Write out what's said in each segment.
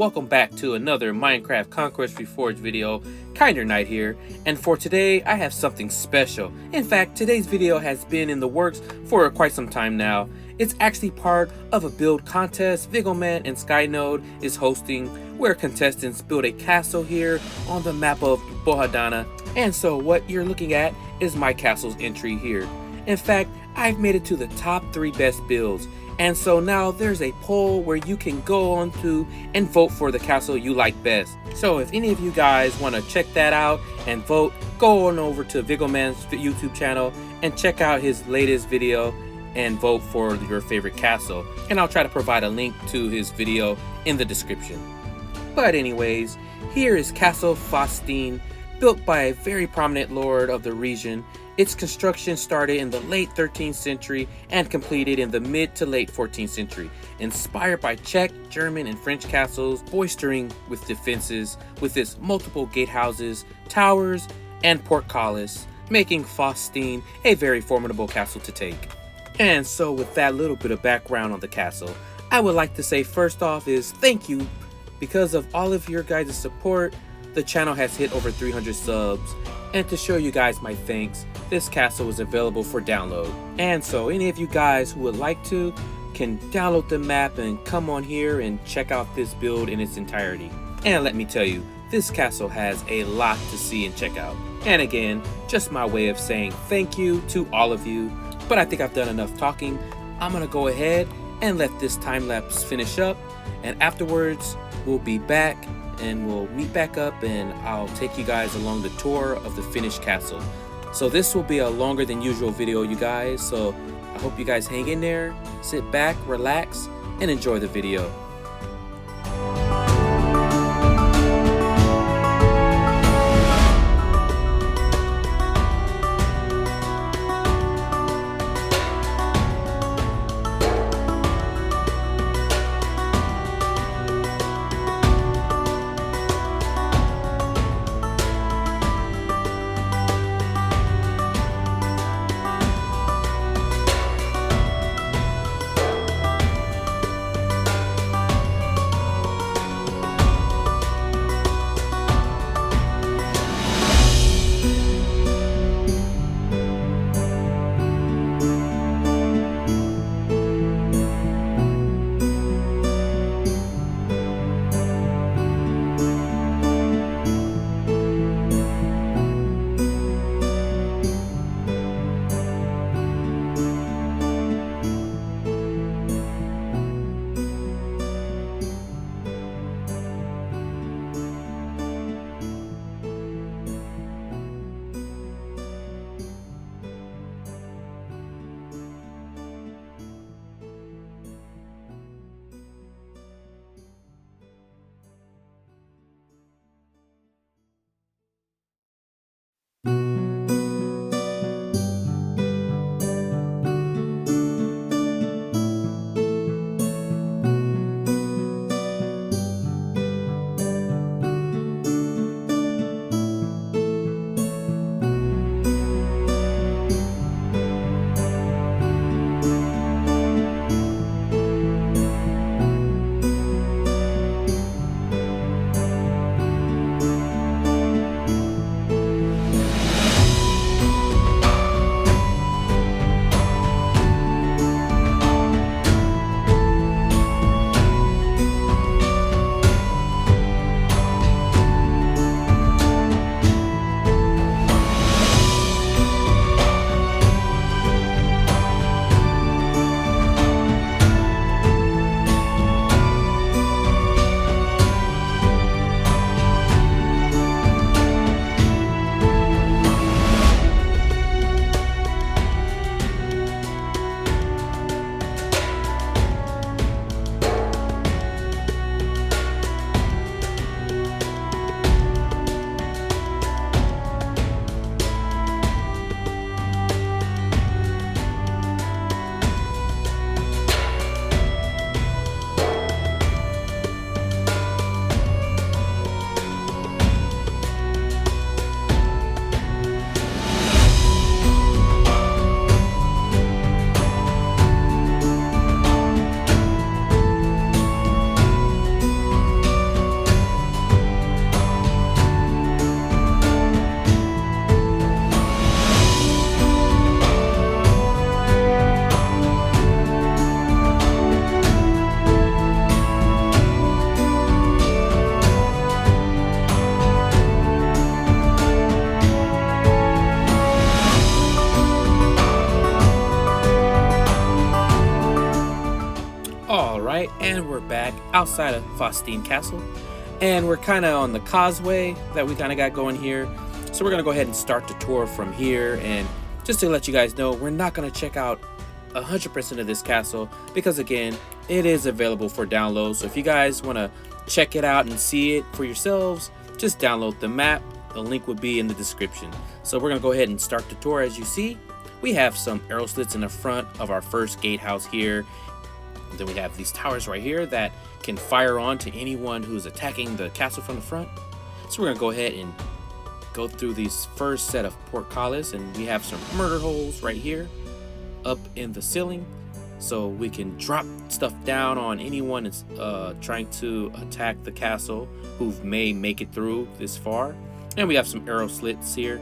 welcome back to another Minecraft Conquest Reforged video. Kinder Knight here, and for today I have something special. In fact, today's video has been in the works for quite some time now. It's actually part of a build contest Vigoman and Skynode is hosting, where contestants build a castle here on the map of Bohadana. And so what you're looking at is my castle's entry here. In fact, I've made it to the top 3 best builds. And so now there's a poll where you can go on to and vote for the castle you like best. So if any of you guys want to check that out and vote, go on over to Vigoman's YouTube channel and check out his latest video and vote for your favorite castle. And I'll try to provide a link to his video in the description. But anyways, here is Castle Faustein, built by a very prominent lord of the region. Its construction started in the late 13th century and completed in the mid to late 14th century, inspired by Czech, German, and French castles, boistering with defenses with its multiple gatehouses, towers, and portcullis, making Faustein a very formidable castle to take. And so with that little bit of background on the castle, I would like to say first off is thank you. Because of all of your guys' support, the channel has hit over 300 subs, and to show you guys my thanks, this castle is available for download. And so any of you guys who would like to can download the map and come on here and check out this build in its entirety. And let me tell you, this castle has a lot to see and check out. And again, just my way of saying thank you to all of you. But I think I've done enough talking. I'm gonna go ahead and let this time lapse finish up, and afterwards we'll be back and we'll meet back up and I'll take you guys along the tour of the finished castle. So this will be a longer than usual video, you guys, so I hope you guys hang in there, sit back, relax, and enjoy the video. back outside of Faustein Castle, and we're kind of on the causeway that we kind of got going here. So we're gonna go ahead and start the tour from here, and just to let you guys know, we're not gonna check out 100% of this castle because again, it is available for download. So if you guys want to check it out and see it for yourselves, just download the map. The link would be in the description. So we're gonna go ahead and start the tour. As you see, we have some arrow slits in the front of our first gatehouse here. And then we have these towers right here that can fire on to anyone who's attacking the castle from the front. So we're gonna go ahead and go through these first set of portcullis, and we have some murder holes right here up in the ceiling, so we can drop stuff down on anyone that's trying to attack the castle who may make it through this far. And we have some arrow slits here,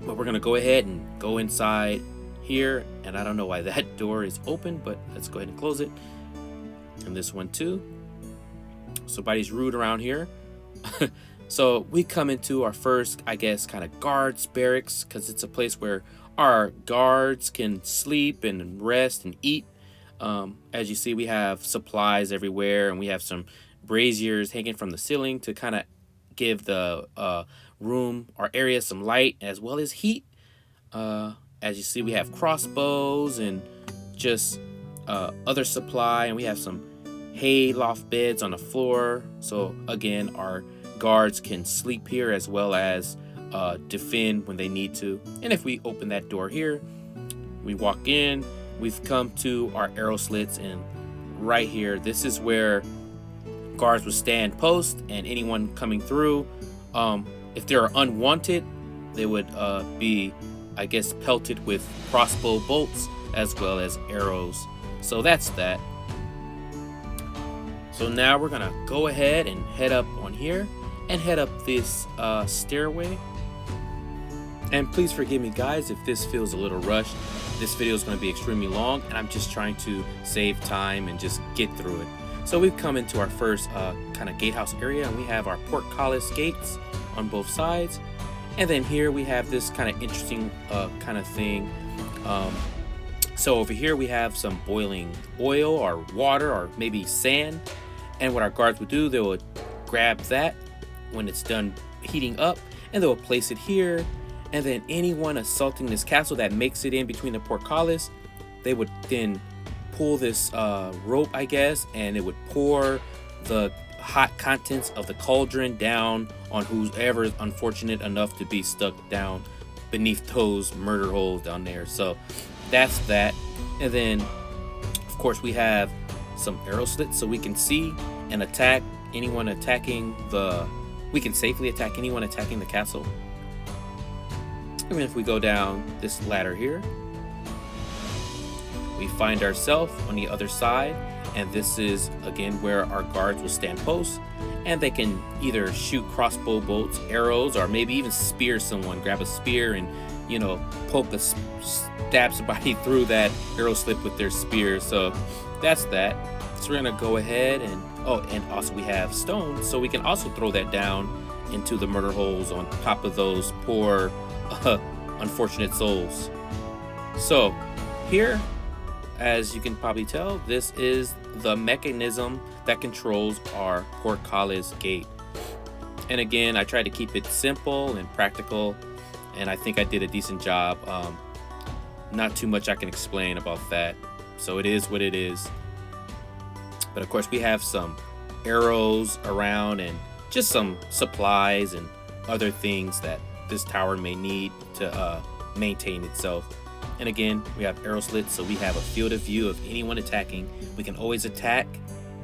but we're gonna go ahead and go inside here, and I don't know why that door is open, but let's go ahead and close it. And this one too. Somebody's rude around here. So we come into our first, I guess, kind of guards barracks, because it's a place where our guards can sleep and rest and eat. As you see, we have supplies everywhere, and we have some braziers hanging from the ceiling to kind of give the room or area some light as well as heat. As you see, we have crossbows and just other supply, and we have some hay loft beds on the floor. So again, our guards can sleep here as well as defend when they need to. And if we open that door here, we walk in, we've come to our arrow slits, and right here, this is where guards would stand post, and anyone coming through, if they're unwanted, they would be, I guess, pelted with crossbow bolts as well as arrows. So that's that. So now we're gonna go ahead and head up on here and head up this stairway. And please forgive me guys if this feels a little rushed. This video is going to be extremely long, and I'm just trying to save time and just get through it. So we've come into our first kind of gatehouse area, and we have our portcullis gates on both sides. And then here we have this kind of interesting kind of thing. So over here we have some boiling oil or water or maybe sand. And what our guards would do, they would grab that when it's done heating up, and they'll place it here. And then anyone assaulting this castle that makes it in between the portcullis, they would then pull this rope, I guess, and it would pour the hot contents of the cauldron down on whoever is unfortunate enough to be stuck down beneath those murder holes down there. So that's that. And then of course we have some arrow slits so we can see and attack anyone attacking we can safely attack anyone attacking the castle. And if we go down this ladder here, we find ourselves on the other side, and this is again where our guards will stand post, and they can either shoot crossbow bolts, arrows, or maybe even spear someone, grab a spear and, you know, stab somebody through that arrow slit with their spear. So that's that. So we're gonna go ahead and and also we have stones, so we can also throw that down into the murder holes on top of those poor unfortunate souls. So here, as you can probably tell, this is the mechanism that controls our portcullis gate. And again, I tried to keep it simple and practical, and I think I did a decent job. Not too much I can explain about that, so it is what it is. But of course we have some arrows around and just some supplies and other things that this tower may need to maintain itself. And again, we have arrow slits, so we have a field of view of anyone attacking. We can always attack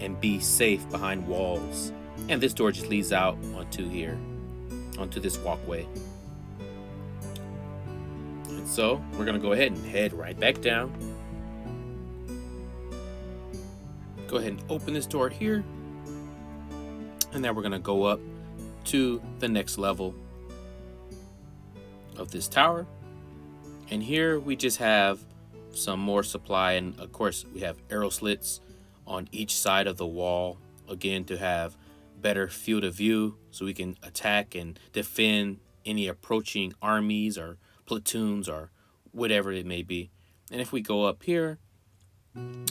and be safe behind walls. And this door just leads out onto here, onto this walkway. And so we're gonna go ahead and head right back down. Go ahead and open this door here, and now we're gonna go up to the next level of this tower. And here we just have some more supply, and of course we have arrow slits on each side of the wall, again to have better field of view so we can attack and defend any approaching armies or platoons or whatever it may be. And if we go up here,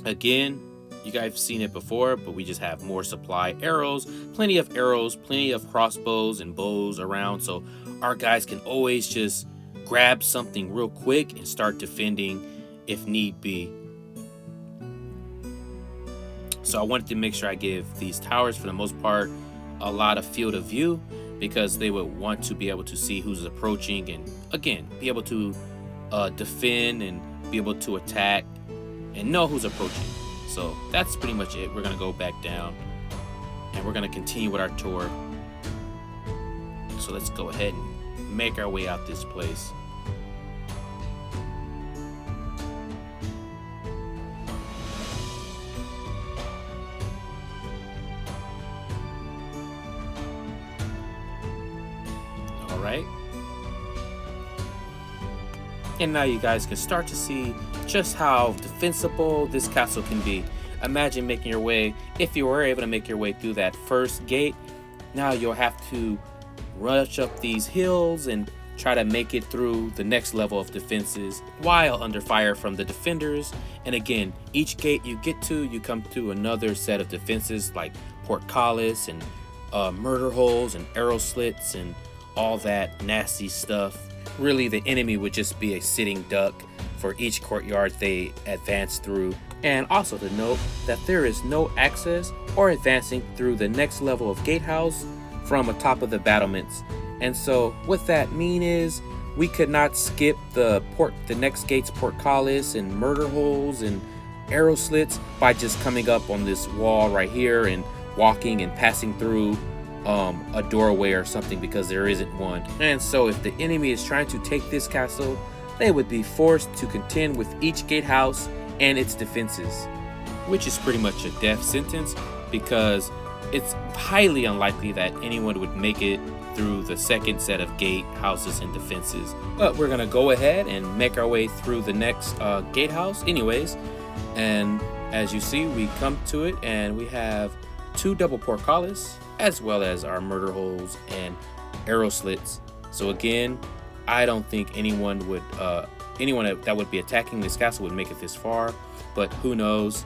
Again, you guys have seen it before, but we just have more supply arrows, plenty of crossbows and bows around, so our guys can always just grab something real quick and start defending if need be. So I wanted to make sure I give these towers, for the most part, a lot of field of view, because they would want to be able to see who's approaching and, again, be able to defend and be able to attack and know who's approaching. So that's pretty much it. We're gonna go back down and we're gonna continue with our tour. So let's go ahead and make our way out this place. All right. And now you guys can start to see just how defensible this castle can be. Imagine making your way, if you were able to make your way through that first gate, now you'll have to rush up these hills and try to make it through the next level of defenses while under fire from the defenders. And again, each gate you get to, you come to another set of defenses like portcullis and murder holes and arrow slits and all that nasty stuff. Really, the enemy would just be a sitting duck for each courtyard they advance through. And also to note that there is no access or advancing through the next level of gatehouse from atop of the battlements. And so what that mean is we could not skip the next gate's portcullis and murder holes and arrow slits by just coming up on this wall right here and walking and passing through a doorway or something, because there isn't one. And so if the enemy is trying to take this castle, they would be forced to contend with each gatehouse and its defenses, which is pretty much a death sentence, because it's highly unlikely that anyone would make it through the second set of gatehouses and defenses. But we're gonna go ahead and make our way through the next gatehouse anyways. And as you see, we come to it and we have 2 double portcullis, as well as our murder holes and arrow slits. So again, I don't think anyone that would be attacking this castle would make it this far, but who knows.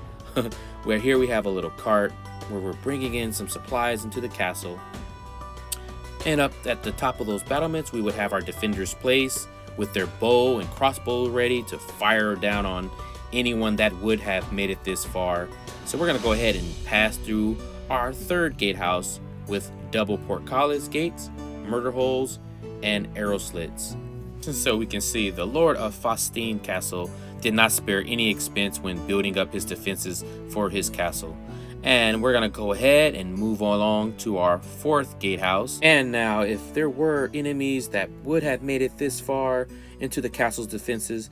Where here we have a little cart where we're bringing in some supplies into the castle. And up at the top of those battlements, we would have our defenders placed with their bow and crossbow ready to fire down on anyone that would have made it this far. So we're gonna go ahead and pass through our third gatehouse with double portcullis gates, murder holes, and arrow slits. So we can see the Lord of Faustein Castle did not spare any expense when building up his defenses for his castle. And we're gonna go ahead and move along to our fourth gatehouse. And now, if there were enemies that would have made it this far into the castle's defenses,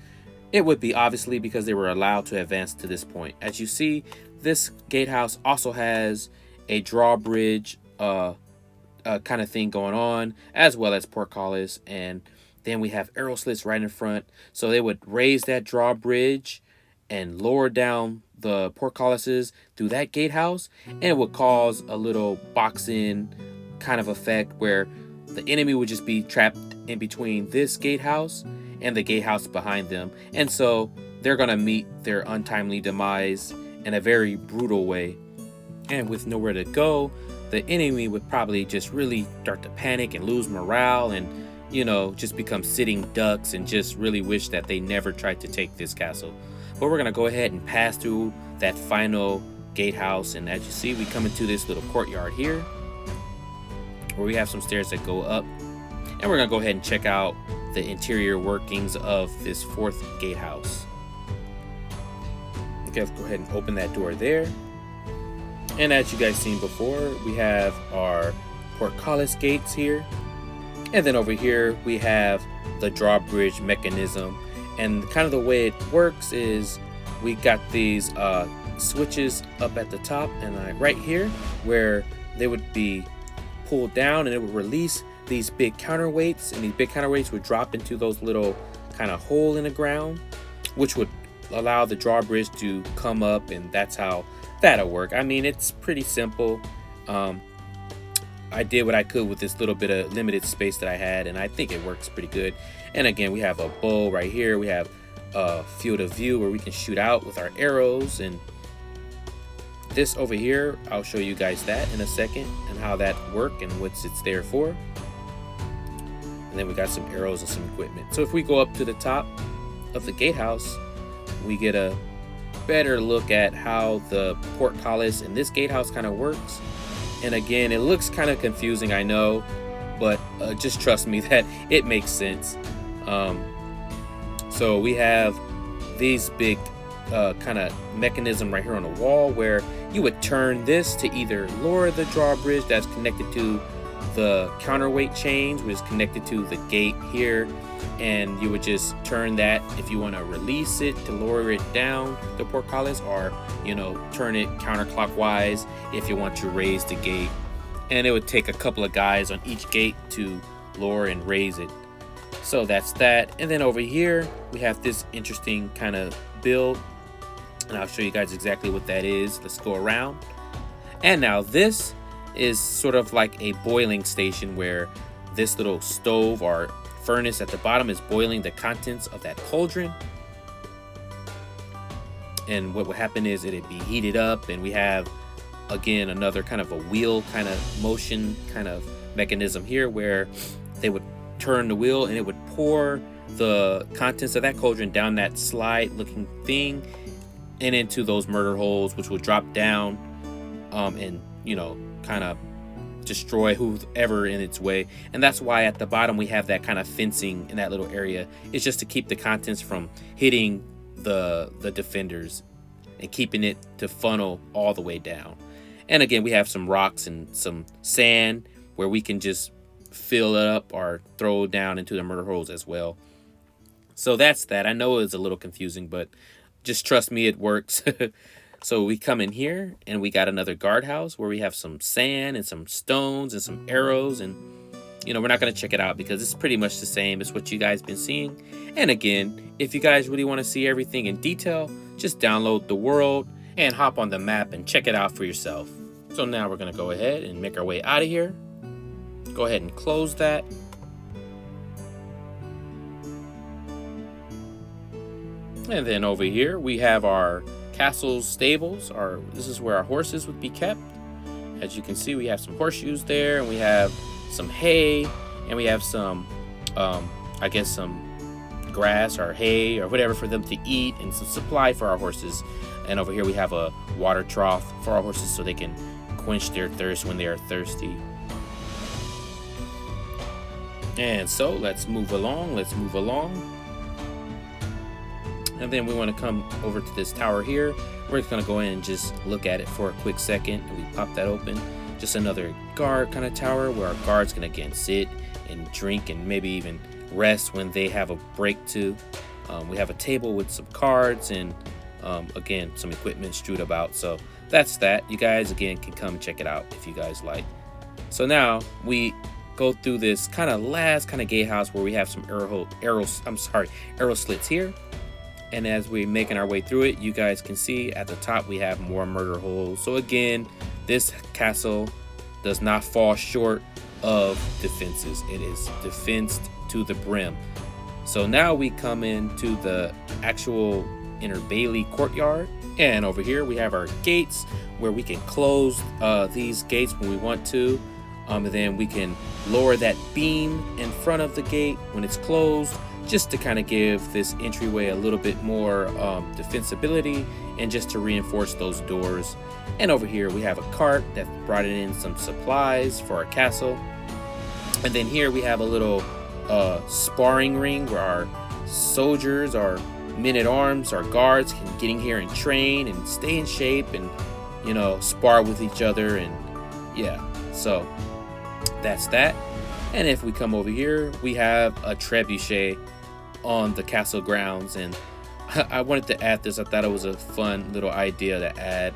it would be obviously because they were allowed to advance to this point. As you see, this gatehouse also has a drawbridge kind of thing going on, as well as portcullis, and then we have arrow slits right in front. So they would raise that drawbridge and lower down the portcullises through that gatehouse, and it would cause a little box-in kind of effect where the enemy would just be trapped in between this gatehouse and the gatehouse behind them. And so they're gonna meet their untimely demise in a very brutal way. And with nowhere to go, the enemy would probably just really start to panic and lose morale and, you know, just become sitting ducks and just really wish that they never tried to take this castle. But we're gonna go ahead and pass through that final gatehouse, and as you see, we come into this little courtyard here where we have some stairs that go up, and we're gonna go ahead and check out the interior workings of this fourth gatehouse. Okay, let's go ahead and open that door there. And as you guys seen before, we have our portcullis gates here. And then over here, we have the drawbridge mechanism. And kind of the way it works is we got these switches up at the top and right here where they would be pulled down and it would release these big counterweights, and these big counterweights would drop into those little kind of hole in the ground, which would allow the drawbridge to come up, and that's how that'll work. I mean, it's pretty simple. I did what I could with this little bit of limited space that I had, and I think it works pretty good. And again, we have a bow right here. We have field of view where we can shoot out with our arrows. And this over here, I'll show you guys that in a second and how that work and what it's there for. And then we got some arrows and some equipment. So if we go up to the top of the gatehouse, we get a better look at how the portcullis in this gatehouse kind of works. And again, it looks kind of confusing, I know, but just trust me that it makes sense. So we have these big kind of mechanism right here on the wall where you would turn this to either lower the drawbridge that's connected to the counterweight chains, which is connected to the gate here, and you would just turn that if you want to release it to lower it down the portcullis, or you know, turn it counterclockwise if you want to raise the gate. And it would take a couple of guys on each gate to lower and raise it. So that's that. And then over here we have this interesting kind of build, and I'll show you guys exactly what that is. Let's go around. And now this is sort of like a boiling station where this little stove or furnace at the bottom is boiling the contents of that cauldron. And what would happen is it'd be heated up, and we have again another kind of a wheel kind of motion kind of mechanism here where they would turn the wheel and it would pour the contents of that cauldron down that slide looking thing and into those murder holes, which will drop down and you know, kind of destroy whoever in its way. And that's why at the bottom we have that kind of fencing in that little area. It's just to keep the contents from hitting the defenders and keeping it to funnel all the way down. And again, we have some rocks and some sand where we can just fill it up or throw down into the murder holes as well. So that's that. I know it's a little confusing, but just trust me, it works. So we come in here and we got another guardhouse where we have some sand and some stones and some arrows, and you know, we're not going to check it out because it's pretty much the same as what you guys been seeing. And again, if you guys really want to see everything in detail, just download the world and hop on the map and check it out for yourself. So now we're going to go ahead and make our way out of here. Go ahead and close that. And then over here we have our castle stables. This is where our horses would be kept. As you can see, we have some horseshoes there, and we have some hay, and we have some I guess some grass or hay or whatever for them to eat, and some supply for our horses. And over here we have a water trough for our horses so they can quench their thirst when they are thirsty. And so let's move along. And then we want to come over to this tower here. We're just going to go in and just look at it for a quick second. And we pop that open. Just another guard kind of tower where our guards can again sit and drink and maybe even rest when they have a break too. We have a table with some cards and again some equipment strewed about. So that's that. You guys again can come check it out if you guys like. So now we go through this kind of last kind of gatehouse where we have some arrow slits here. And as we're making our way through it, you guys can see at the top we have more murder holes. So again, this castle does not fall short of defenses. It is defensed to the brim. So now we come into the actual inner Bailey courtyard. And over here we have our gates where we can close these gates when we want to. And then we can lower that beam in front of the gate when it's closed, just to kind of give this entryway a little bit more defensibility and just to reinforce those doors. And over here we have a cart that brought in some supplies for our castle. And then here we have a little sparring ring where our soldiers, our men-at-arms, our guards can get in here and train and stay in shape and, you know, spar with each other. And yeah, so that's that. And if we come over here, we have a trebuchet on the castle grounds, and I wanted to add this. I thought it was a fun little idea to add.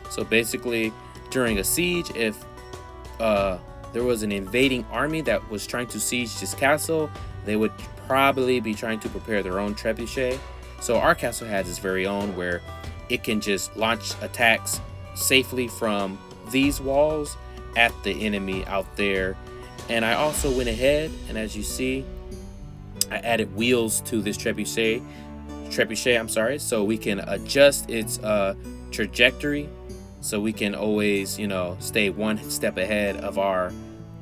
So basically, during a siege, if there was an invading army that was trying to siege this castle, they would probably be trying to prepare their own trebuchet. So our castle has its very own where it can just launch attacks safely from these walls at the enemy out there. And I also went ahead and, as you see, I added wheels to this trebuchet trebuchet, I'm sorry, so we can adjust its trajectory, so we can always, you know, stay one step ahead of our,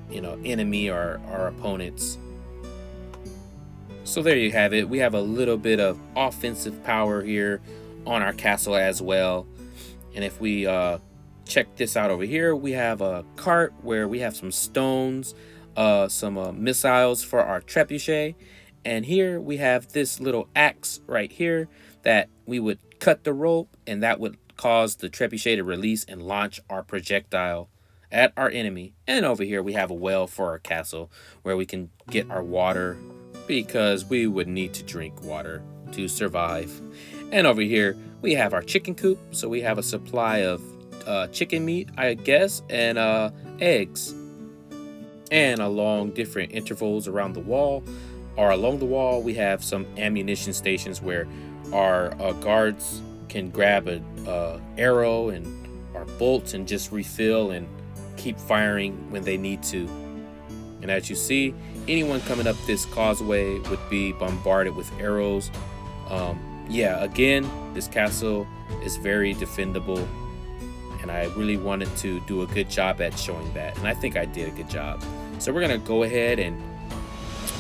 you know, enemy or our opponents. So there you have it. We have a little bit of offensive power here on our castle as well. And if we check this out over here, we have a cart where we have some stones, some missiles for our trebuchet. And here we have this little axe right here that we would cut the rope, and that would cause the trebuchet to release and launch our projectile at our enemy. And over here we have a well for our castle where we can get our water, because we would need to drink water to survive. And over here we have our chicken coop, so we have a supply of chicken meat, I guess, and eggs. And along different intervals around the wall, or along the wall, we have some ammunition stations where our guards can grab an arrow and our bolts and just refill and keep firing when they need to. And as you see, anyone coming up this causeway would be bombarded with arrows. Yeah, again, this castle is very defendable, and I really wanted to do a good job at showing that, and I think I did a good job. So we're gonna go ahead and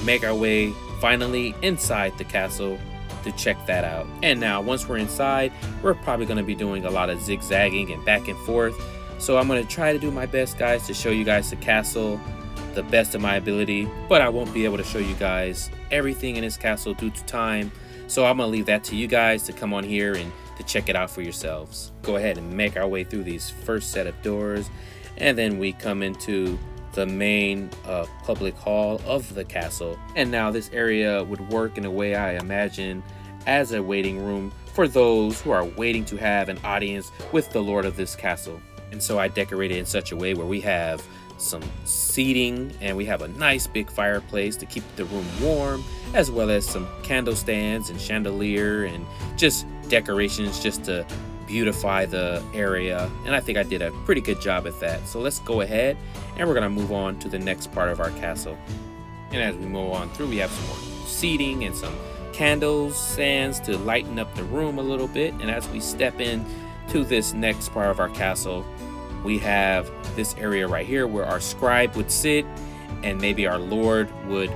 make our way finally inside the castle to check that out. And now once we're inside, we're probably going to be doing a lot of zigzagging and back and forth, so I'm going to try to do my best, guys, to show you guys the castle the best of my ability, but I won't be able to show you guys everything in this castle due to time, so I'm going to leave that to you guys to come on here and to check it out for yourselves. Go ahead and make our way through these first set of doors, and then we come into the main public hall of the castle. And now this area would work in a way I imagine as a waiting room for those who are waiting to have an audience with the lord of this castle. And so I decorated in such a way where we have some seating, and we have a nice big fireplace to keep the room warm, as well as some candle stands and chandelier and just decorations just to beautify the area. And I think I did a pretty good job at that. So let's go ahead and we're gonna move on to the next part of our castle. And as we move on through, we have some more seating and some candles, stands to lighten up the room a little bit. And as we step in to this next part of our castle, we have this area right here where our scribe would sit, and maybe our lord would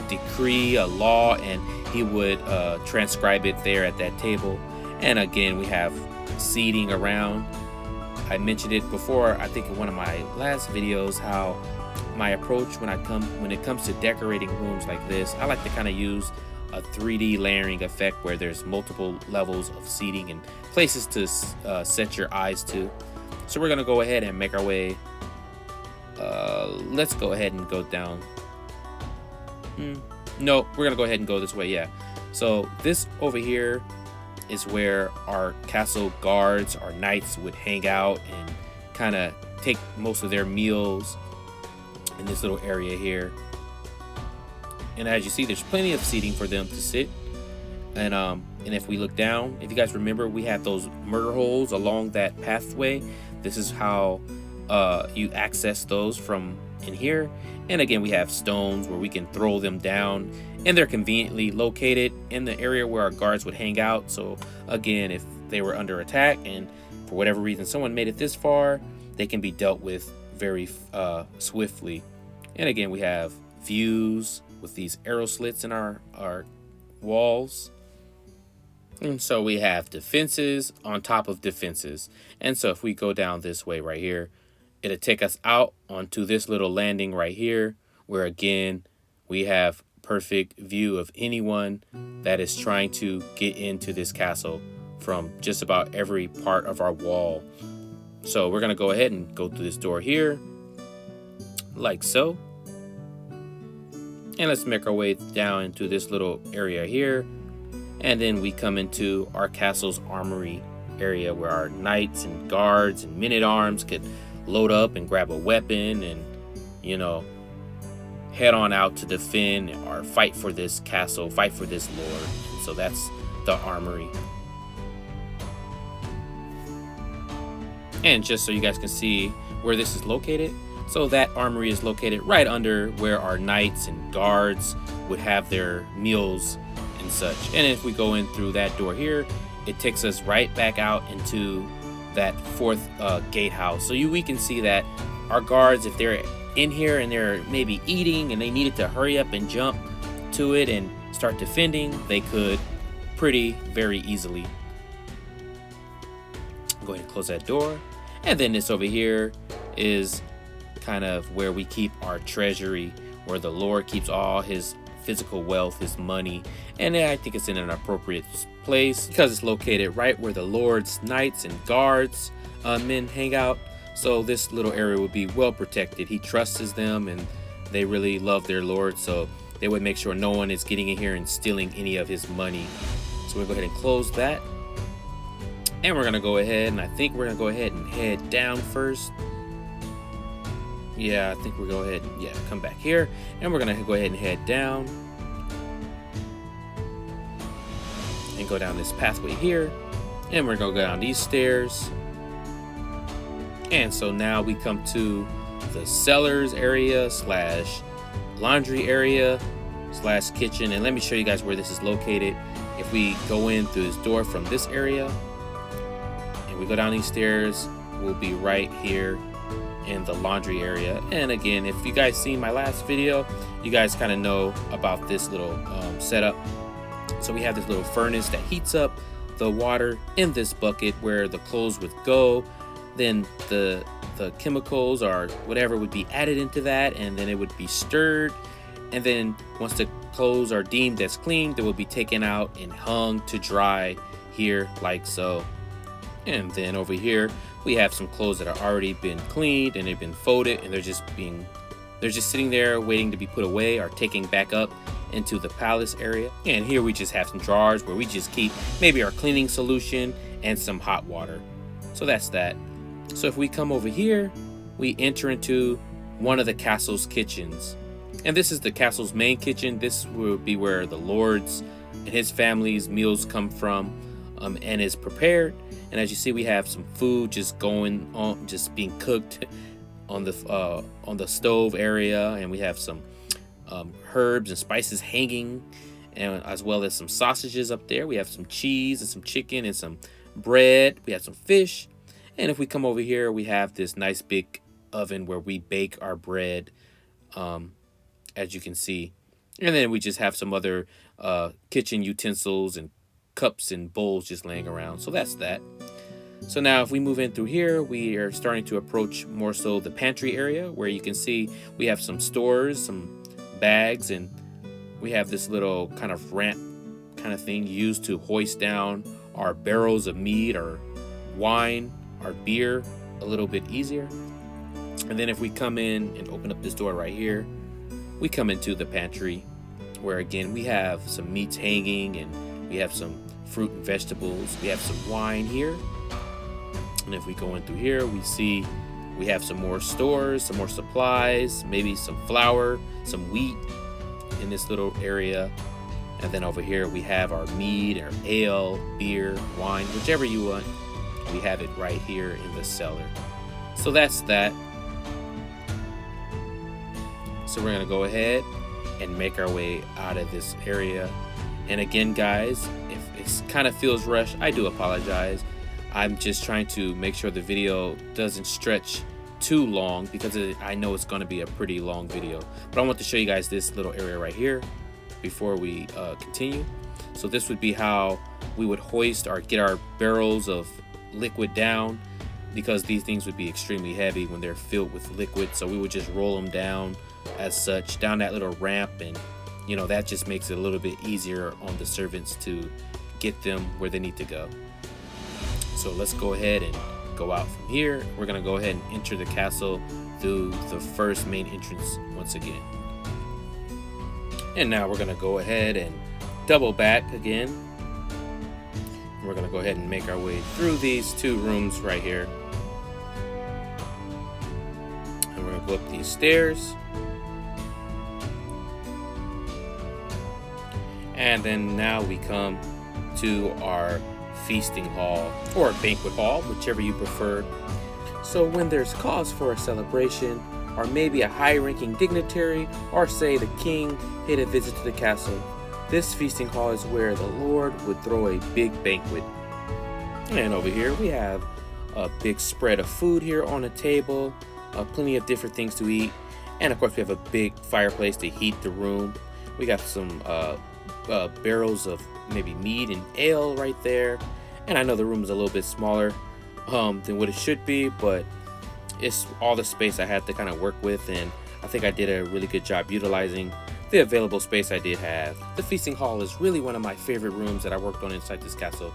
decree a law, and he would transcribe it there at that table. And again, we have seating around. I mentioned it before, I think in one of my last videos, how my approach when it comes to decorating rooms like this, I like to kind of use a 3D layering effect where there's multiple levels of seating and places to set your eyes to. So we're gonna go ahead and make our way. Let's go ahead and go down. No, we're gonna go ahead and go this way. Yeah. So this over here is where our castle guards, our knights, would hang out and kind of take most of their meals in this little area here. And as you see, there's plenty of seating for them to sit. And if we look down, if you guys remember, we have those murder holes along that pathway. This is how you access those from in here. And again, we have stones where we can throw them down, and they're conveniently located in the area where our guards would hang out. So again, if they were under attack and for whatever reason someone made it this far, they can be dealt with very swiftly. And again, we have views with these arrow slits in our walls. And so we have defenses on top of defenses. And so if we go down this way right here, it'll take us out onto this little landing right here, where again, we have perfect view of anyone that is trying to get into this castle from just about every part of our wall. So we're gonna go ahead and go through this door here, like so. And let's make our way down into this little area here. And then we come into our castle's armory area where our knights and guards and men-at-arms could load up and grab a weapon and, you know, head on out to defend or fight for this castle, fight for this lord. And so that's the armory. And just so you guys can see where this is located, so that armory is located right under where our knights and guards would have their meals and such. And if we go in through that door here, it takes us right back out into that fourth gatehouse. So we can see that our guards, if they're in here and they're maybe eating and they needed to hurry up and jump to it and start defending, they could very easily. Go ahead and close that door. And then this over here is kind of where we keep our treasury, where the Lord keeps all his physical wealth, his money. And I think it's in an appropriate place because it's located right where the Lord's knights and guards men hang out. So this little area would be well protected. He trusts them and they really love their Lord, so they would make sure no one is getting in here and stealing any of his money. So we'll go ahead and close that. And we're gonna go ahead, and I think we're gonna go ahead and head down first. Yeah, I think we'll go ahead and come back here, and we're gonna go ahead and head down and go down this pathway here, and we're gonna go down these stairs. And so now we come to the cellars area slash laundry area slash kitchen, and let me show you guys where this is located. If we go in through this door from this area and we go down these stairs, we'll be right here in the laundry area. And again, if you guys seen my last video, you guys kind of know about this little setup. So we have this little furnace that heats up the water in this bucket where the clothes would go. Then the chemicals or whatever would be added into that, and then it would be stirred. And then once the clothes are deemed as clean, they will be taken out and hung to dry here like so. And then over here we have some clothes that are already been cleaned and they've been folded, and they're just sitting there waiting to be put away or taken back up into the palace area. And here we just have some drawers where we just keep maybe our cleaning solution and some hot water. So that's that. So if we come over here, we enter into one of the castle's kitchens. And this is the castle's main kitchen. This will be where the Lord's and his family's meals come from and is prepared. And as you see, we have some food just going on, just being cooked on the stove area. And we have some herbs and spices hanging, and as well as some sausages up there. We have some cheese and some chicken and some bread. We have some fish. And if we come over here, we have this nice big oven where we bake our bread, as you can see. And then we just have some other kitchen utensils and cups and bowls just laying around. So that's that. So now if we move in through here, we are starting to approach more so the pantry area, where you can see we have some stores, some bags, and we have this little kind of ramp kind of thing used to hoist down our barrels of meat or wine, our beer, a little bit easier. And then if we come in and open up this door right here, we come into the pantry, where again we have some meats hanging, and we have some fruit and vegetables. We have some wine here. And if we go in through here, we see we have some more stores, some more supplies, maybe some flour, some wheat in this little area. And then over here we have our mead, our ale, beer, wine, whichever you want. We have it right here in the cellar. So that's that. So we're gonna go ahead and make our way out of this area. And again, guys, if it kind of feels rushed, I do apologize. I'm just trying to make sure the video doesn't stretch too long, because I know it's going to be a pretty long video. But I want to show you guys this little area right here before we continue. So this would be how we would hoist or get our barrels of liquid down, because these things would be extremely heavy when they're filled with liquid. So we would just roll them down as such, down that little ramp, and you know, that just makes it a little bit easier on the servants to get them where they need to go. So let's go ahead and go out from here. We're gonna go ahead and enter the castle through the first main entrance once again. And now we're gonna go ahead and double back again. We're gonna go ahead and make our way through these two rooms right here. And we're gonna go up these stairs. And then now we come to our feasting hall or banquet hall, whichever you prefer. So when there's cause for a celebration, or maybe a high-ranking dignitary, or say the king, paid a visit to the castle, This feasting hall is where the Lord would throw a big banquet. And over here we have a big spread of food here on the table, plenty of different things to eat, and of course we have a big fireplace to heat the room. We got some barrels of maybe mead and ale right there, and I know the room is a little bit smaller than what it should be, but it's all the space I had to kind of work with, and I think I did a really good job utilizing the available space I did have. The feasting hall is really one of my favorite rooms that I worked on inside this castle.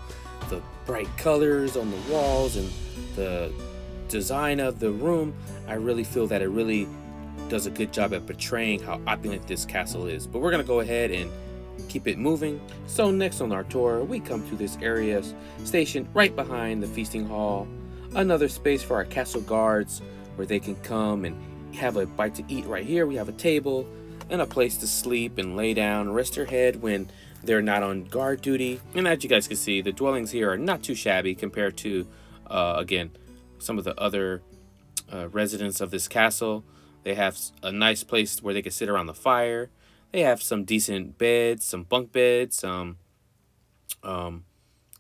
The bright colors on the walls and the design of the room, I really feel that it really does a good job at portraying how opulent this castle is. But we're gonna go ahead and keep it moving. So next on our tour, we come to this area stationed right behind the feasting hall. Another space for our castle guards where they can come and have a bite to eat right here. We have a table and a place to sleep and lay down and rest their head when they're not on guard duty. And as you guys can see, the dwellings here are not too shabby compared to, again, some of the other residents of this castle. They have a nice place where they can sit around the fire. They have some decent beds, some bunk beds.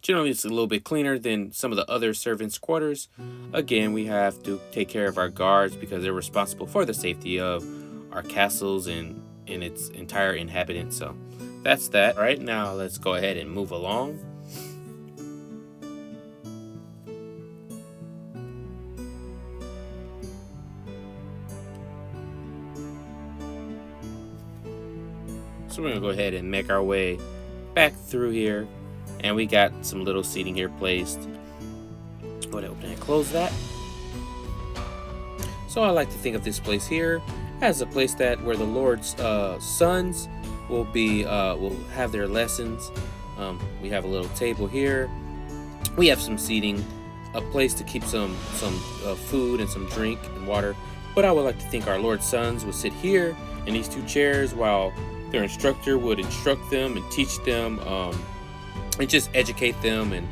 Generally, it's a little bit cleaner than some of the other servants' quarters. Again, we have to take care of our guards because they're responsible for the safety of our castles and its entire inhabitants. So that's that. All right, now let's go ahead and move along. So we're gonna go ahead and make our way back through here, and we got some little seating here placed. Go ahead and open and close that. So I like to think of this place here as a place that where the Lord's sons will have their lessons. We have a little table here. We have some seating, a place to keep some food and some drink and water. But I would like to think our Lord's sons would sit here in these two chairs while their instructor would instruct them and teach them and just educate them. And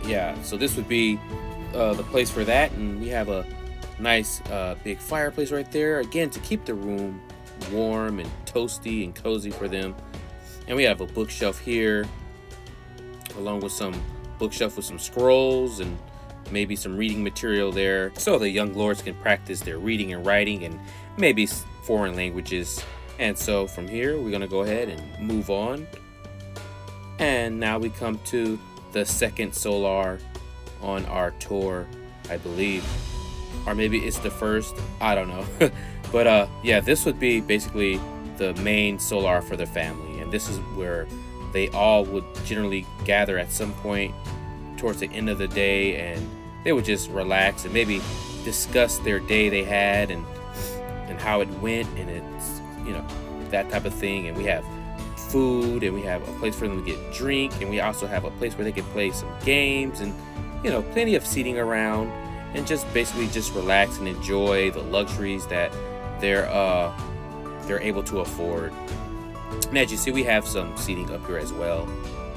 yeah, so this would be the place for that. And we have a nice big fireplace right there, again, to keep the room warm and toasty and cozy for them. And we have a bookshelf here, along with some bookshelf with some scrolls and maybe some reading material there, so the young lords can practice their reading and writing and maybe foreign languages. And so from here, we're gonna go ahead and move on. And now we come to the second solar on our tour, I believe. Or maybe it's the first, I don't know. But yeah, this would be basically the main solar for the family. And this is where they all would generally gather at some point towards the end of the day, and they would just relax and maybe discuss their day they had and how it went, and it's, you know, that type of thing. And we have food, and we have a place for them to get drink, and we also have a place where they can play some games, and, you know, plenty of seating around, and just basically just relax and enjoy the luxuries that they're able to afford. And as you see, we have some seating up here as well.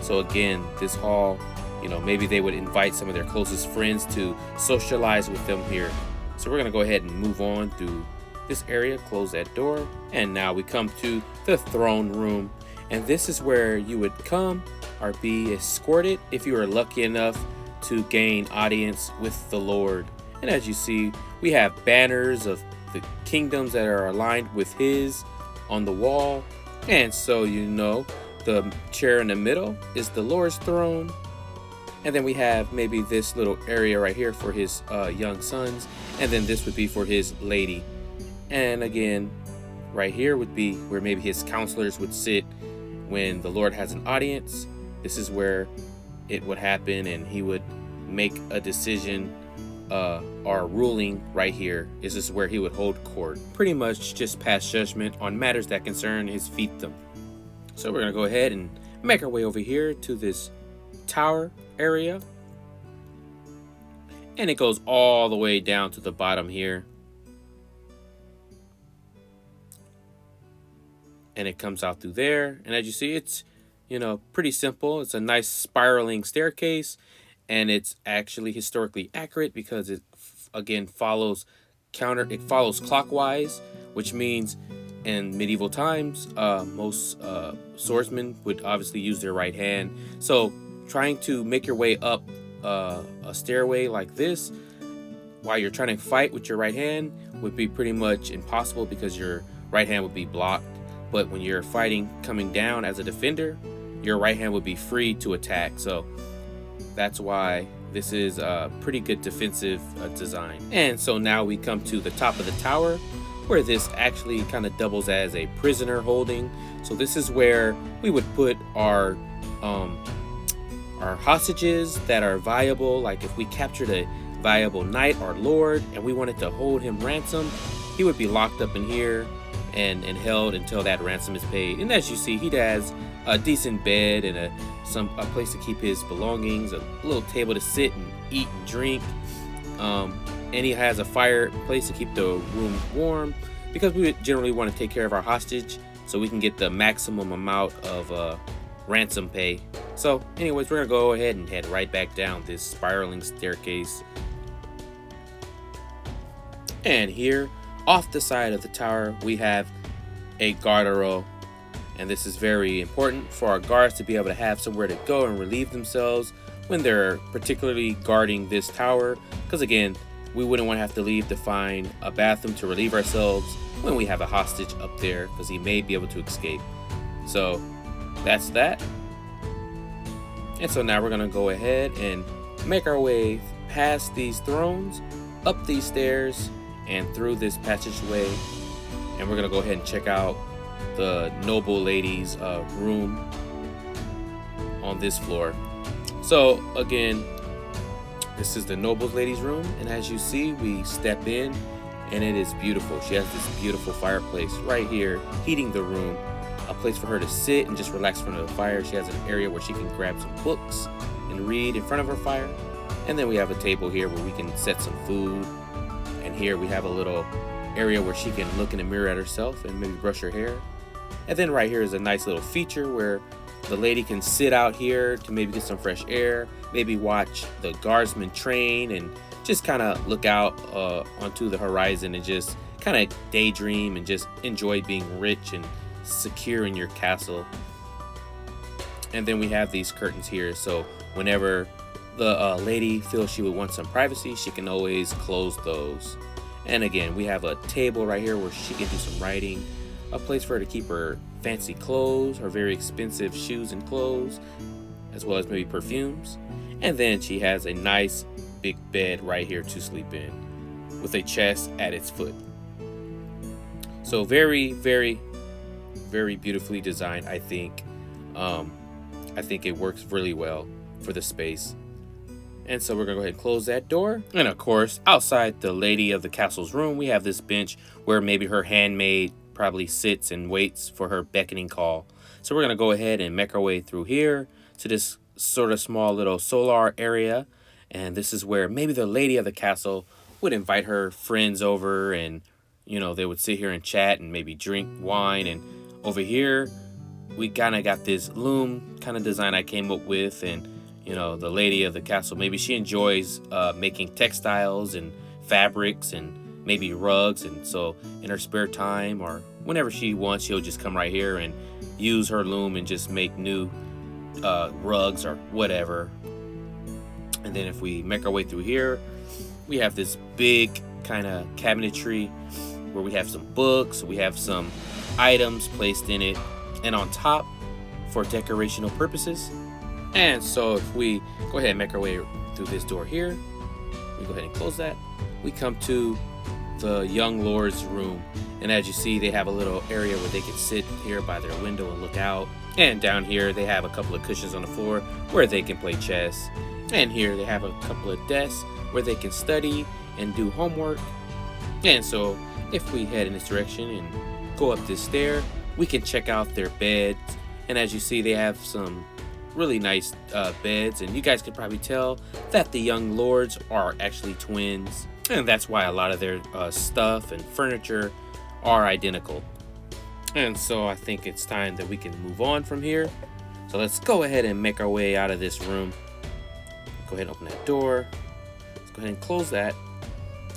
So again, this hall, you know, maybe they would invite some of their closest friends to socialize with them here. So we're gonna go ahead and move on through this area, close that door, and now we come to the throne room. And this is where you would come or be escorted if you are lucky enough to gain audience with the Lord. And as you see, we have banners of the kingdoms that are aligned with his on the wall. And so, you know, the chair in the middle is the Lord's throne. And then we have maybe this little area right here for his young sons. And then this would be for his lady. And again, right here would be where maybe his counselors would sit when the Lord has an audience. This is where it would happen, and he would make a decision or ruling right here. This is where he would hold court. Pretty much just pass judgment on matters that concern his fiefdom. So we're gonna go ahead and make our way over here to this tower area. And it goes all the way down to the bottom here. And it comes out through there. And as you see, it's, you know, pretty simple. It's a nice spiraling staircase. And it's actually historically accurate because it, again, follows clockwise, which means in medieval times, most swordsmen would obviously use their right hand. So trying to make your way up a stairway like this while you're trying to fight with your right hand would be pretty much impossible because your right hand would be blocked. But when you're fighting coming down as a defender, your right hand would be free to attack. So that's why this is a pretty good defensive design. And so now we come to the top of the tower, where this actually kind of doubles as a prisoner holding. So this is where we would put our hostages that are viable. Like if we captured a viable knight or lord and we wanted to hold him ransom, he would be locked up in here and held until that ransom is paid. And as you see, he has a decent bed and a place to keep his belongings, a little table to sit and eat and drink, and he has a fireplace to keep the room warm, because we would generally want to take care of our hostage so we can get the maximum amount of ransom pay. So anyways, we're gonna go ahead and head right back down this spiraling staircase. And here off the side of the tower we have a garderobe, and this is very important for our guards to be able to have somewhere to go and relieve themselves when they're particularly guarding this tower, because again, we wouldn't want to have to leave to find a bathroom to relieve ourselves when we have a hostage up there, because he may be able to escape. So that's that. And so now we're gonna go ahead and make our way past these thrones, up these stairs, and through this passageway, and we're gonna go ahead and check out the noble lady's room on this floor. So again, this is the noble lady's room, and as you see, we step in and it is beautiful. She has this beautiful fireplace right here heating the room, a place for her to sit and just relax in front of the fire. She has an area where she can grab some books and read in front of her fire, and then we have a table here where we can set some food, and here we have a little area where she can look in the mirror at herself and maybe brush her hair. And then right here is a nice little feature where the lady can sit out here to maybe get some fresh air, maybe watch the guardsmen train, and just kind of look out onto the horizon and just kind of daydream and just enjoy being rich and secure in your castle. And then we have these curtains here, so whenever the lady feels she would want some privacy, she can always close those. And again, we have a table right here where she can do some writing, a place for her to keep her fancy clothes, her very expensive shoes and clothes, as well as maybe perfumes. And then she has a nice big bed right here to sleep in with a chest at its foot. So very, very, very beautifully designed, I think. I think it works really well for the space. And so we're gonna go ahead and close that door. And of course, outside the lady of the castle's room, we have this bench where maybe her handmaid probably sits and waits for her beckoning call. So we're gonna go ahead and make our way through here to this sort of small little solar area. And this is where maybe the lady of the castle would invite her friends over, and you know, they would sit here and chat and maybe drink wine. And over here, we kind of got this loom kind of design I came up with, and you know, the lady of the castle, maybe she enjoys making textiles and fabrics and maybe rugs, and so in her spare time or whenever she wants, she'll just come right here and use her loom and just make new rugs or whatever. And then if we make our way through here, we have this big kind of cabinetry where we have some books, we have some items placed in it, and on top for decorational purposes. And so if we go ahead and make our way through this door here, we go ahead and close that, we come to the young lord's room. And as you see, they have a little area where they can sit here by their window and look out. And down here, they have a couple of cushions on the floor where they can play chess. And here they have a couple of desks where they can study and do homework. And so if we head in this direction and go up this stair, we can check out their beds. And as you see, they have some really nice beds, and you guys could probably tell that the young lords are actually twins, and that's why a lot of their stuff and furniture are identical. And so I think it's time that we can move on from here. So let's go ahead and make our way out of this room. Go ahead and open that door. Let's go ahead and close that,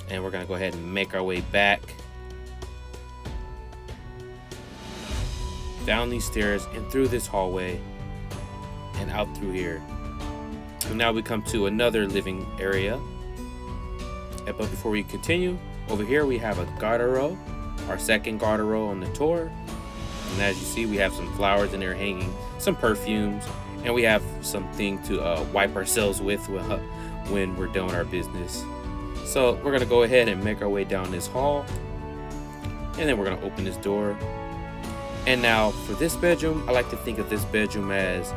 and we're gonna go ahead and make our way back down these stairs and through this hallway and out through here. And now we come to another living area. But before we continue, over here we have a garderobe, our second garderobe on the tour. And as you see, we have some flowers in there hanging, some perfumes, and we have something to wipe ourselves with when we're doing our business. So we're gonna go ahead and make our way down this hall, and then we're gonna open this door. And now for this bedroom, I like to think of this bedroom as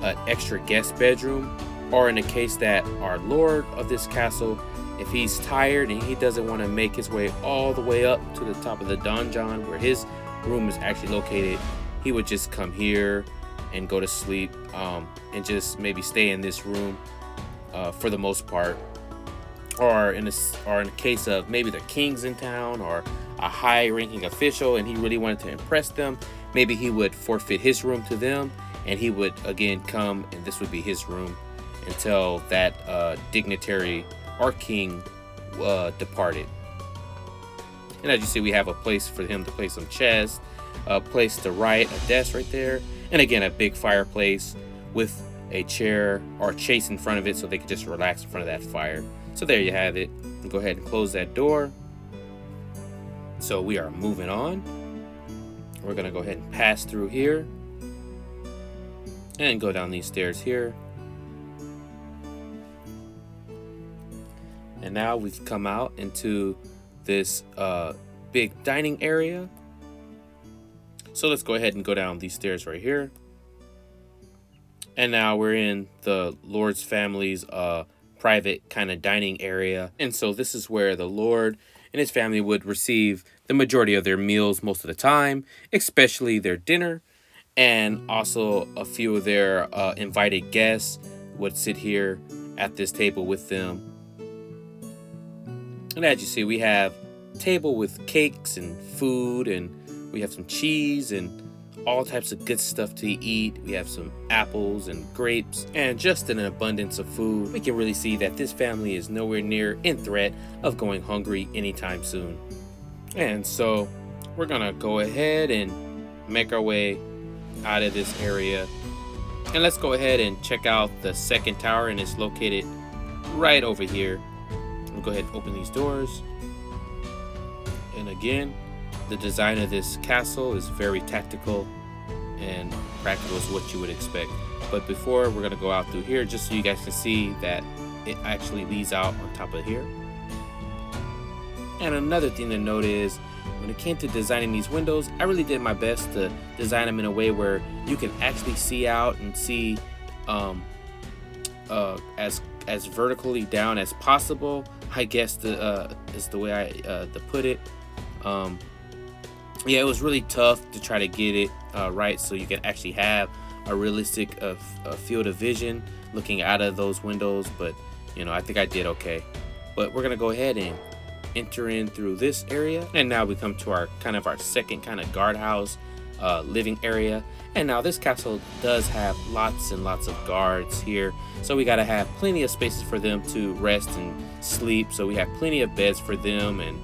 an extra guest bedroom, or in the case that our lord of this castle, if he's tired and he doesn't want to make his way all the way up to the top of the donjon where his room is actually located, he would just come here and go to sleep, and just maybe stay in this room for the most part. Or in the case of maybe the king's in town or a high-ranking official and he really wanted to impress them, maybe he would forfeit his room to them, and he would again come, and this would be his room until that dignitary or king departed. And as you see, we have a place for him to play some chess, a place to write, a desk right there, and again a big fireplace with a chair or chase in front of it so they could just relax in front of that fire. So there you have it. Go ahead and close that door. So we are moving on. We're gonna go ahead and pass through here and go down these stairs here. And now we've come out into this big dining area. So let's go ahead and go down these stairs right here. And now we're in the Lord's family's private kind of dining area. And so this is where the Lord and his family would receive the majority of their meals most of the time, especially their dinner. And also a few of their invited guests would sit here at this table with them. And as you see, we have a table with cakes and food, and we have some cheese and all types of good stuff to eat. We have some apples and grapes and just an abundance of food. We can really see that this family is nowhere near in threat of going hungry anytime soon. And so we're gonna go ahead and make our way out of this area. And let's go ahead and check out the second tower, and it's located right over here. We'll go ahead and open these doors. And again, the design of this castle is very tactical and practical is what you would expect. But before, we're going to go out through here just so you guys can see that it actually leads out on top of here. And another thing to note is, when it came to designing these windows, I really did my best to design them in a way where you can actually see out and see as vertically down as possible, I guess is the way I to put it. Yeah, it was really tough to try to get it right so you can actually have a realistic field of vision looking out of those windows. But you know, I think I did okay. But we're gonna go ahead and enter in through this area, and now we come to our second kind of guardhouse living area. And now this castle does have lots and lots of guards here, so we gotta have plenty of spaces for them to rest and sleep. So we have plenty of beds for them, and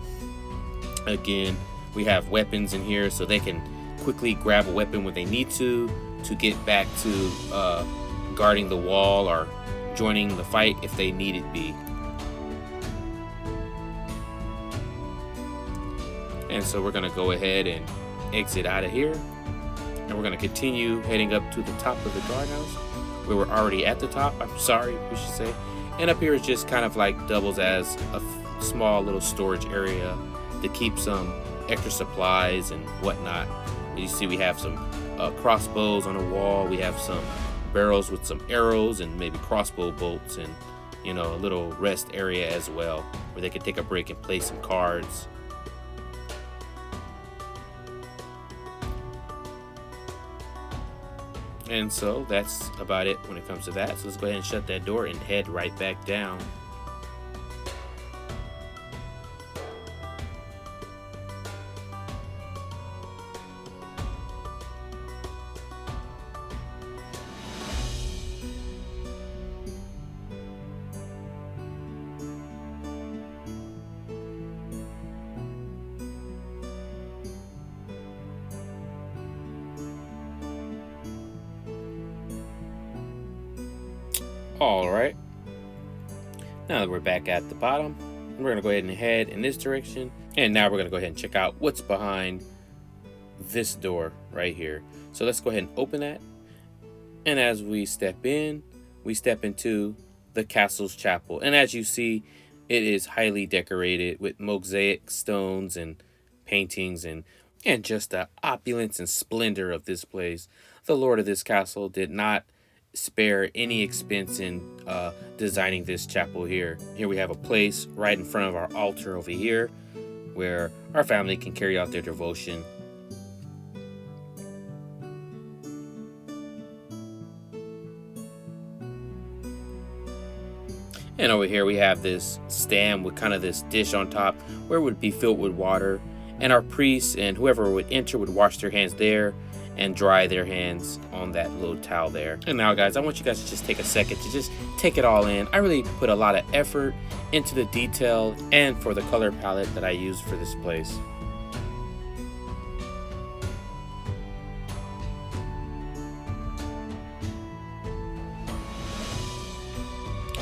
again, we have weapons in here so they can quickly grab a weapon when they need to get back to guarding the wall or joining the fight if they need it be. And so we're gonna go ahead and exit out of here, and we're gonna continue heading up to the top of the guardhouse. We were already at the top, I'm sorry, we should say. And up here is just kind of like doubles as a small little storage area to keep some extra supplies and whatnot. You see, we have some crossbows on the wall. We have some barrels with some arrows and maybe crossbow bolts, and you know, a little rest area as well where they can take a break and play some cards. And so that's about it when it comes to that. So let's go ahead and shut that door and head right back down. All right, now that we're back at the bottom, we're gonna go ahead and head in this direction. And now we're gonna go ahead and check out what's behind this door right here. So let's go ahead and open that. And as we step in, we step into the castle's chapel. And as you see, it is highly decorated with mosaic stones and paintings and just the opulence and splendor of this place. The lord of this castle did not spare any expense in designing this chapel here. Here we have a place right in front of our altar over here where our family can carry out their devotion. And over here we have this stand with kind of this dish on top where it would be filled with water. And our priests and whoever would enter would wash their hands there and dry their hands on that little towel there. And now guys, I want you guys to just take a second to just take it all in. I really put a lot of effort into the detail and for the color palette that I used for this place.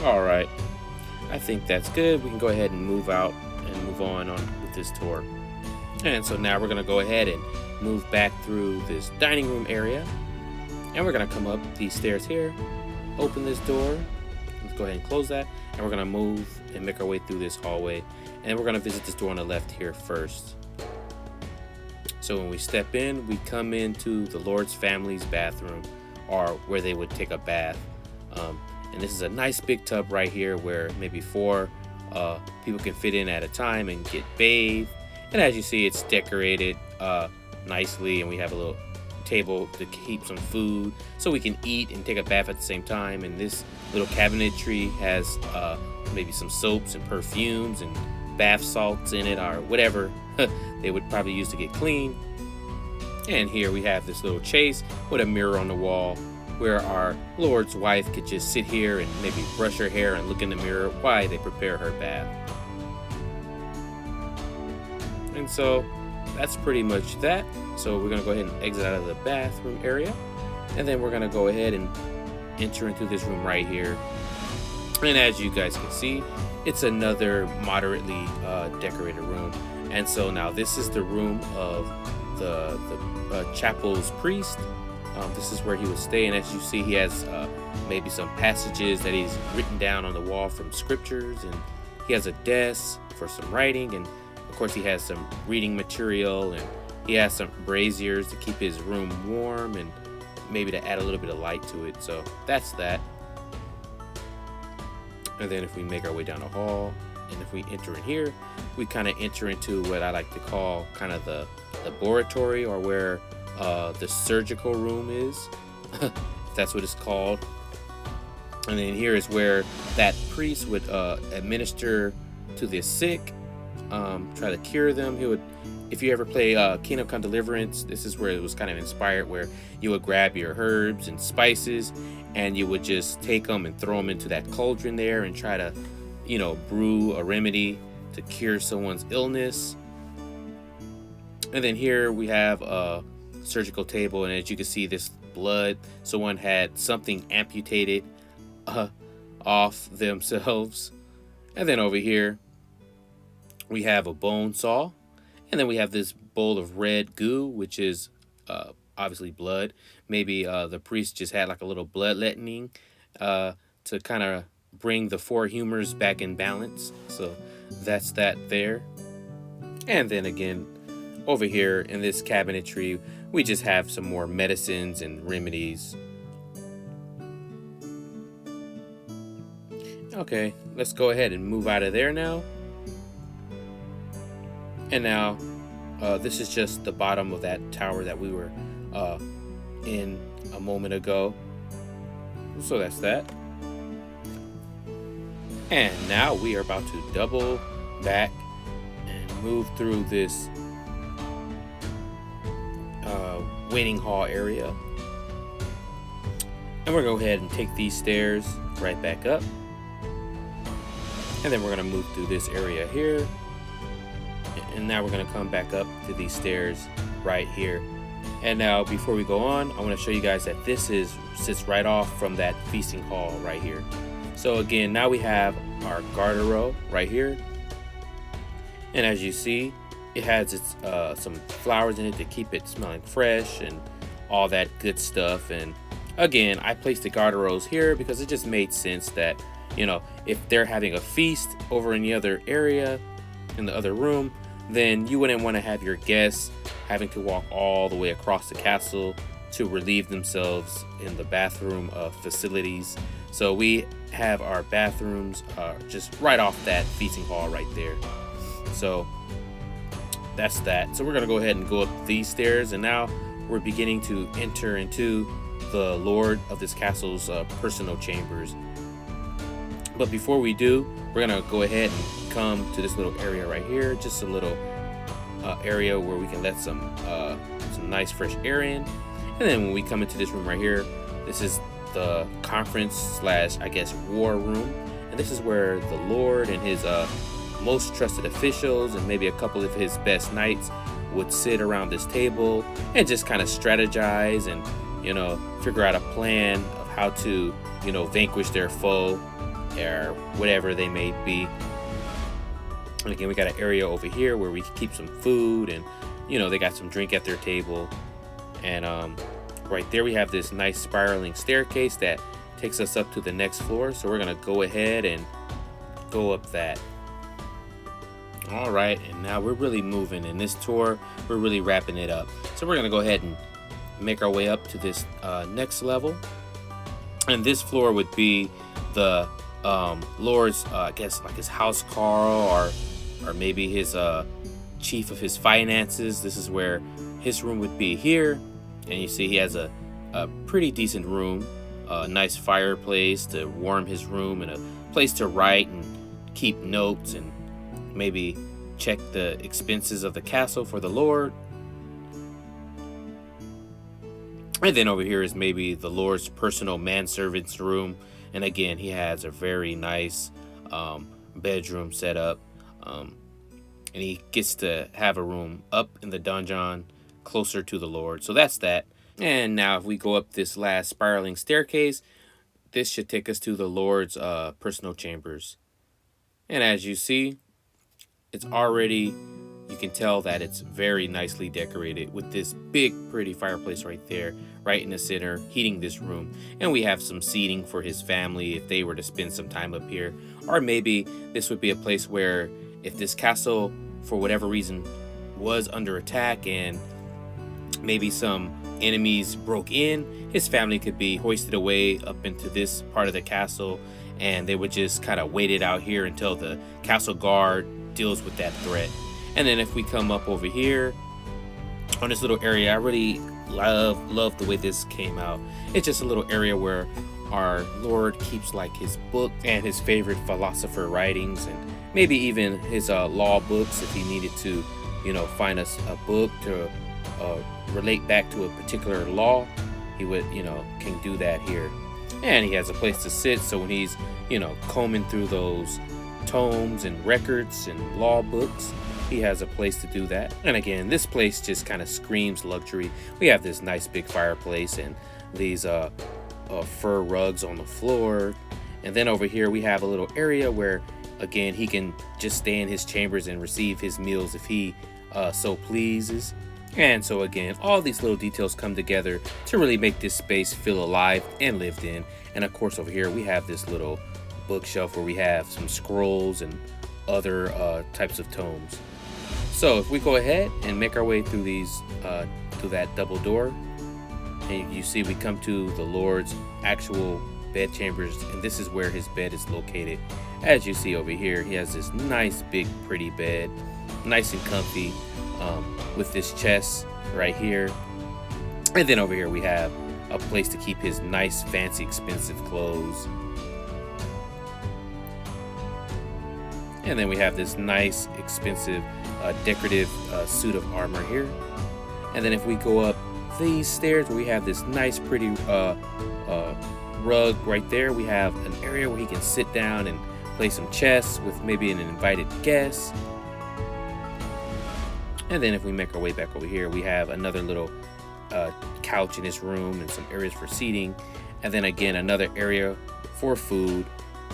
All right, I think that's good. We can go ahead and move out and move on with this tour. And so now we're gonna go ahead and move back through this dining room area. And we're gonna come up these stairs here, open this door. Let's go ahead and close that. And we're gonna move and make our way through this hallway. And we're gonna visit this door on the left here first. So when we step in, we come into the Lord's family's bathroom, or where they would take a bath. And this is a nice big tub right here where maybe 4 people can fit in at a time and get bathed. And as you see, it's decorated nicely, and we have a little table to keep some food so we can eat and take a bath at the same time. And this little cabinetry has maybe some soaps and perfumes and bath salts in it, or whatever they would probably use to get clean. And here we have this little chase with a mirror on the wall where our Lord's wife could just sit here and maybe brush her hair and look in the mirror while they prepare her bath. And so that's pretty much that. So we're gonna go ahead and exit out of the bathroom area, and then we're gonna go ahead and enter into this room right here. And as you guys can see, it's another moderately decorated room. And so now this is the room of the chapel's priest. This is where he would stay, and as you see, he has maybe some passages that he's written down on the wall from scriptures, and he has a desk for some writing, and of course he has some reading material, and he has some braziers to keep his room warm and maybe to add a little bit of light to it. So that's that. And then if we make our way down the hall, and if we enter in here, we kind of enter into what I like to call kind of the laboratory, or where the surgical room is, if that's what it's called. And then here is where that priest would administer to the sick, try to cure them. He would, if you ever play Kingdom Come Deliverance, this is where it was kind of inspired, where you would grab your herbs and spices and you would just take them and throw them into that cauldron there and try to, you know, brew a remedy to cure someone's illness. And then here we have a surgical table, and as you can see, this blood, someone had something amputated off themselves. And then over here we have a bone saw, and then we have this bowl of red goo, which is obviously blood. Maybe the priest just had like a little bloodletting to kind of bring the 4 humors back in balance. So that's that there. And then again, over here in this cabinetry, we just have some more medicines and remedies. Okay, let's go ahead and move out of there now. And now, this is just the bottom of that tower that we were in a moment ago. So that's that. And now we are about to double back and move through this waiting hall area. And we're gonna go ahead and take these stairs right back up. And then we're gonna move through this area here. And now we're gonna come back up to these stairs right here. And now, before we go on, I want to show you guys that this sits right off from that feasting hall right here. So again, now we have our garderobe right here, and as you see, it has its some flowers in it to keep it smelling fresh and all that good stuff. And again, I placed the garderobes here because it just made sense that, you know, if they're having a feast over in the other area, in the other room, then you wouldn't want to have your guests having to walk all the way across the castle to relieve themselves in the bathroom facilities. So we have our bathrooms just right off that feasting hall right there. So that's that. So we're gonna go ahead and go up these stairs, and now we're beginning to enter into the lord of this castle's personal chambers. But before we do, we're gonna go ahead and come to this little area right here, just a little area where we can let some nice fresh air in. And then when we come into this room right here, this is the conference slash, I guess, war room, and this is where the lord and his most trusted officials and maybe a couple of his best knights would sit around this table and just kind of strategize and, you know, figure out a plan of how to, you know, vanquish their foe or whatever they may be. And again, we got an area over here where we can keep some food, and, you know, they got some drink at their table. And right there we have this nice spiraling staircase that takes us up to the next floor. So we're gonna go ahead and go up that. All right, and now we're really moving in this tour. We're really wrapping it up. So we're gonna go ahead and make our way up to this next level. And this floor would be the Lord's, I guess, like his house car, or maybe his chief of his finances. This is where his room would be here. And you see he has a pretty decent room, a nice fireplace to warm his room, and a place to write and keep notes and maybe check the expenses of the castle for the Lord. And then over here is maybe the Lord's personal manservant's room. And again, he has a very nice bedroom set up. And he gets to have a room up in the dungeon closer to the Lord. So that's that. And now if we go up this last spiraling staircase, this should take us to the Lord's personal chambers. And as you see, it's already, you can tell that it's very nicely decorated with this big pretty fireplace right there, right in the center, heating this room. And we have some seating for his family if they were to spend some time up here. Or maybe this would be a place where if this castle, for whatever reason, was under attack and maybe some enemies broke in, his family could be hoisted away up into this part of the castle, and they would just kind of wait it out here until the castle guard deals with that threat. And then if we come up over here on this little area, I really love the way this came out. It's just a little area where our Lord keeps like his book and his favorite philosopher writings, and maybe even his law books if he needed to, you know, find us a book to relate back to a particular law. He would, you know, can do that here. And he has a place to sit, so when he's, you know, combing through those tomes and records and law books, he has a place to do that. And again, this place just kind of screams luxury. We have this nice big fireplace and these fur rugs on the floor. And then over here we have a little area where, again, he can just stay in his chambers and receive his meals if he so pleases. And so again, all these little details come together to really make this space feel alive and lived in. And of course over here we have this little bookshelf where we have some scrolls and other types of tomes. So if we go ahead and make our way through these through that double door, and you see we come to the Lord's actual bed chambers, and this is where his bed is located. As you see over here, he has this nice big pretty bed, nice and comfy, with this chest right here. And then over here we have a place to keep his nice fancy expensive clothes. And then we have this nice expensive decorative suit of armor here. And then if we go up these stairs, we have this nice pretty rug right there. We have an area where he can sit down and play some chess with maybe an invited guest. And then if we make our way back over here, we have another little couch in his room and some areas for seating, and then again another area for food.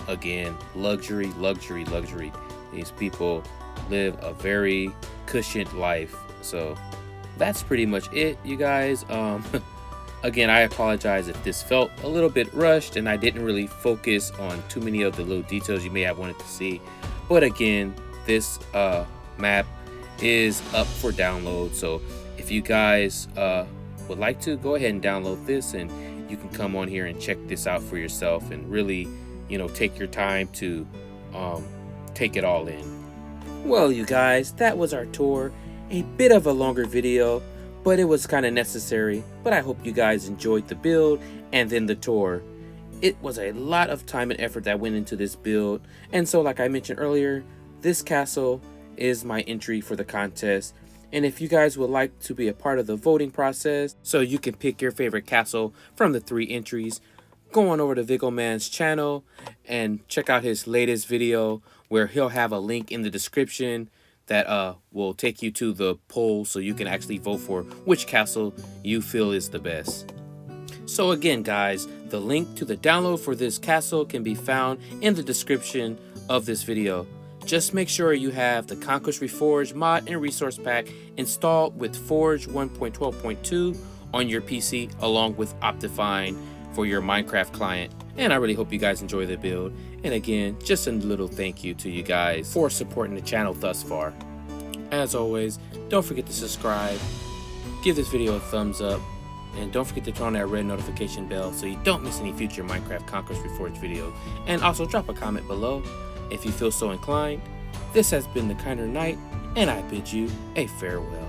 Again, luxury, luxury, luxury. These people live a very cushioned life. So that's pretty much it, you guys. Again, I apologize if this felt a little bit rushed and I didn't really focus on too many of the little details you may have wanted to see. But again, this map is up for download, so if you guys would like to, go ahead and download this, and you can come on here and check this out for yourself and really, you know, take your time to take it all in. Well, you guys, that was our tour. A bit of a longer video, but it was kind of necessary. But I hope you guys enjoyed the build and then the tour. It was a lot of time and effort that went into this build, and so like I mentioned earlier, this castle is my entry for the contest. And if you guys would like to be a part of the voting process so you can pick your favorite castle from the 3 entries, go on over to Vigoman's channel and check out his latest video where he'll have a link in the description that will take you to the poll so you can actually vote for which castle you feel is the best. So again, guys, the link to the download for this castle can be found in the description of this video. Just make sure you have the Conquest Reforged mod and resource pack installed with Forge 1.12.2 on your PC along with Optifine for your Minecraft client. And I really hope you guys enjoy the build. And again, just a little thank you to you guys for supporting the channel thus far. As always, don't forget to subscribe, give this video a thumbs up, and don't forget to turn on that red notification bell so you don't miss any future Minecraft Conquest Reforged videos. And also drop a comment below if you feel so inclined. This has been the Kinder Knight, and I bid you a farewell.